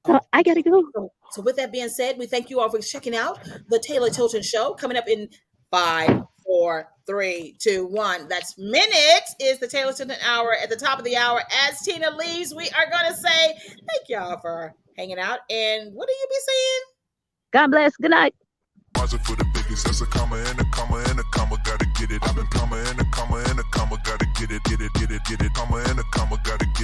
So I gotta go. So with that being said, we thank you all for checking out the Taylor Tilton Show. Coming up in 5, 4, 3, 2, 1. That's minutes is the Taylor Tilton Hour. At the top of the hour, as Tina leaves, we are going to say thank y'all for hanging out. And what do you be saying? God bless. Good night. For the biggest, that's a comma and a comma and a comma, gotta get it. I've been comma and a comma and a comma, gotta get it, comma and a comma, gotta get it.